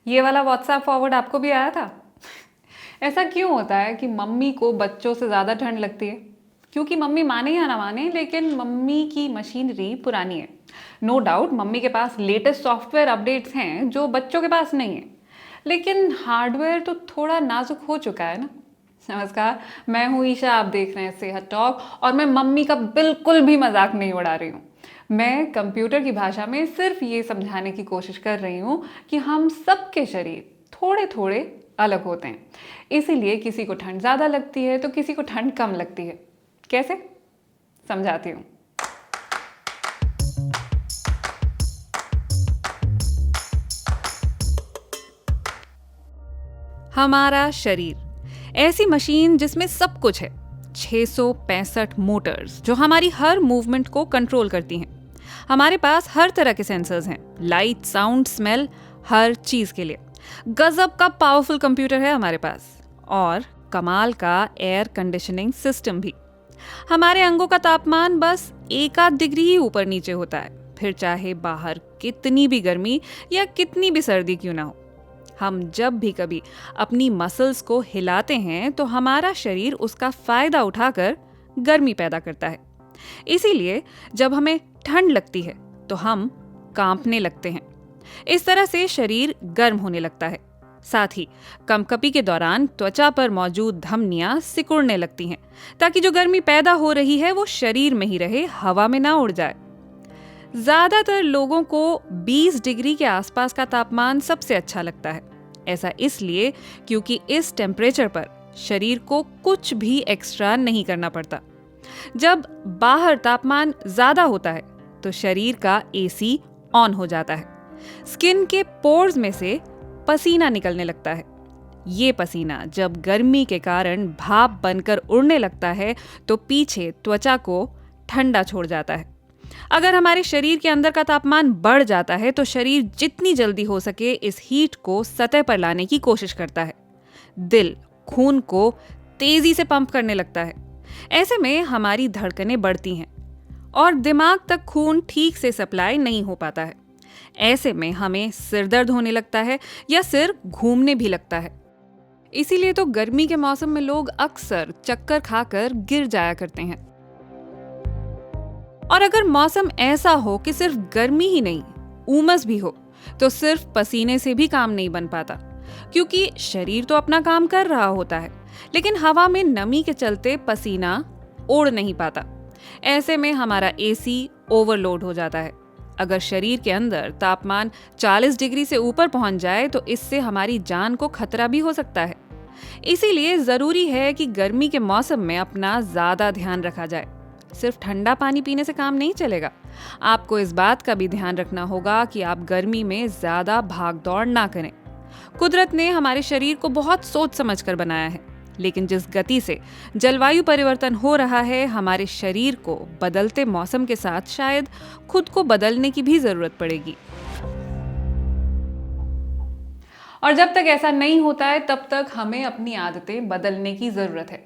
ये वाला WhatsApp forward आपको भी आया था? ऐसा क्यों होता है कि मम्मी को बच्चों से ज़्यादा ठंड लगती है? क्योंकि मम्मी माने या ना माने, लेकिन मम्मी की मशीनरी पुरानी है। नो डाउट मम्मी के पास लेटेस्ट सॉफ्टवेयर अपडेट्स हैं जो बच्चों के पास नहीं है, लेकिन हार्डवेयर तो थोड़ा नाजुक हो चुका है ना। नमस्कार, मैं हूँ ईशा, आप देख रहे हैं सेहत टॉक, और मैं मम्मी का बिल्कुल भी मजाक नहीं उड़ा रही हूँ। मैं कंप्यूटर की भाषा में सिर्फ ये समझाने की कोशिश कर रही हूँ कि हम सबके शरीर थोड़े थोड़े अलग होते हैं। इसीलिए किसी को ठंड ज़्यादा लगती है तो किसी को ठंड कम लगती है। कैसे? समझाती हूँ। हमारा शरीर ऐसी मशीन जिसमें सब कुछ है। 665 मोटर्स जो हमारी हर मूवमेंट को कंट्रोल करती हैं। हमारे पास हर तरह के सेंसर्स हैं, लाइट, साउंड, स्मेल, हर चीज के लिए। गजब का पावरफुल कंप्यूटर है हमारे पास, और कमाल का एयर कंडीशनिंग सिस्टम भी। हमारे अंगों का तापमान बस 1 आध डिग्री ही ऊपर नीचे होता है, फिर चाहे बाहर कितनी भी गर्मी या कितनी भी सर्दी क्यों ना हो। हम जब भी कभी अपनी मसल्स को हिलाते हैं तो हमारा शरीर उसका फायदा उठाकर गर्मी पैदा करता है। इसीलिए जब हमें ठंड लगती है तो हम कांपने लगते हैं। इस तरह से शरीर गर्म होने लगता है। साथ ही कंपकपी के दौरान त्वचा पर मौजूद धमनियां सिकुड़ने लगती हैं, ताकि जो गर्मी पैदा हो रही है वो शरीर में ही रहे, हवा में ना उड़ जाए। ज्यादातर लोगों को 20 डिग्री के आसपास का तापमान सबसे अच्छा लगता है। ऐसा इसलिए क्योंकि इस टेम्परेचर पर शरीर को कुछ भी एक्स्ट्रा नहीं करना पड़ता। जब बाहर तापमान ज्यादा होता है तो शरीर का एसी ऑन हो जाता है। स्किन के पोर्स में से पसीना निकलने लगता है। ये पसीना जब गर्मी के कारण भाप बनकर उड़ने लगता है तो पीछे त्वचा को ठंडा छोड़ जाता है। अगर हमारे शरीर के अंदर का तापमान बढ़ जाता है तो शरीर जितनी जल्दी हो सके इस हीट को सतह पर लाने की कोशिश करता है। दिल खून को तेजी से पंप करने लगता है। ऐसे में हमारी धड़कनें बढ़ती हैं और दिमाग तक खून ठीक से सप्लाई नहीं हो पाता है। ऐसे में हमें सिर दर्द होने लगता है या सिर घूमने भी लगता है। इसीलिए तो गर्मी के मौसम में लोग अक्सर चक्कर खाकर गिर जाया करते हैं। और अगर मौसम ऐसा हो कि सिर्फ गर्मी ही नहीं, उमस भी हो, तो सिर्फ पसीने से भी काम नहीं बन पाता, क्योंकि शरीर तो अपना काम कर रहा होता है, लेकिन हवा में नमी के चलते पसीना उड़ नहीं पाता। ऐसे में हमारा एसी ओवरलोड हो जाता है। अगर शरीर के अंदर तापमान 40 डिग्री से ऊपर पहुंच जाए तो इससे हमारी जान को खतरा भी हो सकता है। इसीलिए जरूरी है कि गर्मी के मौसम में अपना ज्यादा ध्यान रखा जाए। सिर्फ ठंडा पानी पीने से काम नहीं चलेगा। आपको इस बात का भी ध्यान रखना होगा कि आप गर्मी में ज्यादा भाग दौड़ ना करें। कुदरत ने हमारे शरीर को बहुत सोच समझ कर बनाया है, लेकिन जिस गति से जलवायु परिवर्तन हो रहा है, हमारे शरीर को बदलते मौसम के साथ शायद खुद को बदलने की भी जरूरत पड़ेगी। और जब तक ऐसा नहीं होता है तब तक हमें अपनी आदतें बदलने की जरूरत है।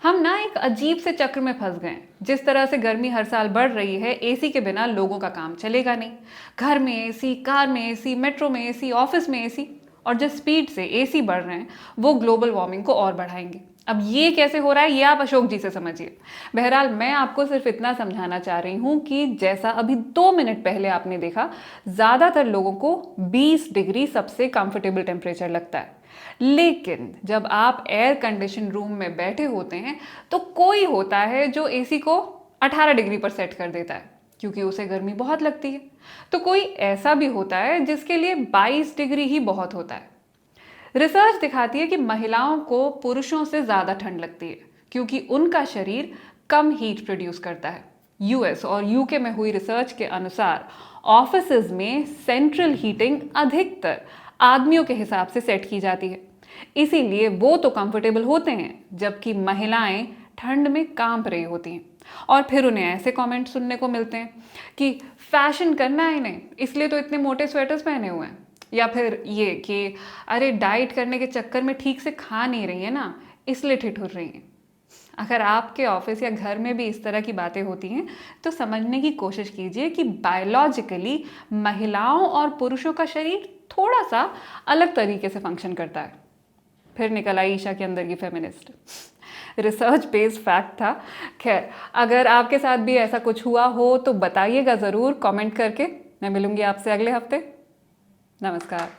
हम ना एक अजीब से चक्र में फंस गए। जिस तरह से गर्मी हर साल बढ़ रही है, एसी के बिना लोगों का काम चलेगा नहीं। घर में एसी, कार में एसी, मेट्रो में एसी, ऑफिस में एसी, और जिस स्पीड से एसी बढ़ रहे हैं वो ग्लोबल वार्मिंग को और बढ़ाएंगे। अब ये कैसे हो रहा है ये आप अशोक जी से समझिए। बहरहाल मैं आपको सिर्फ इतना समझाना चाह रही हूं कि जैसा अभी 2 मिनट पहले आपने देखा, ज्यादातर लोगों को 20 डिग्री सबसे कंफर्टेबल टेम्परेचर लगता है। लेकिन जब आप एयर कंडीशन रूम में बैठे होते हैं तो कोई होता है जो एसी को 18 डिग्री पर सेट कर देता है, क्योंकि उसे गर्मी बहुत लगती है। तो कोई ऐसा भी होता है जिसके लिए 22 डिग्री ही बहुत होता है। रिसर्च दिखाती है कि महिलाओं को पुरुषों से ज्यादा ठंड लगती है, क्योंकि उनका शरीर कम हीट प्रोड्यूस करता है। यूएस और यूके में हुई रिसर्च के अनुसार ऑफिसेज में सेंट्रल हीटिंग अधिकतर आदमियों के हिसाब से सेट की जाती है। इसीलिए वो तो कंफर्टेबल होते हैं, जबकि महिलाएं ठंड में कांप रही होती हैं। और फिर उन्हें ऐसे कमेंट सुनने को मिलते हैं कि फैशन करना है इन्हें, इसलिए तो इतने मोटे स्वेटर्स पहने हुए हैं। या फिर ये कि अरे डाइट करने के चक्कर में ठीक से खा नहीं रही है ना, इसलिए ठिठुर रही हैं। अगर आपके ऑफिस या घर में भी इस तरह की बातें होती हैं तो समझने की कोशिश कीजिए कि बायोलॉजिकली महिलाओं और पुरुषों का शरीर थोड़ा सा अलग तरीके से फंक्शन करता है। फिर निकल आई ईशा के अंदर की फेमिनिस्ट। रिसर्च बेस्ड फैक्ट था। खैर, अगर आपके साथ भी ऐसा कुछ हुआ हो तो बताइएगा ज़रूर कमेंट करके। मैं मिलूंगी आपसे अगले हफ्ते। नमस्कार।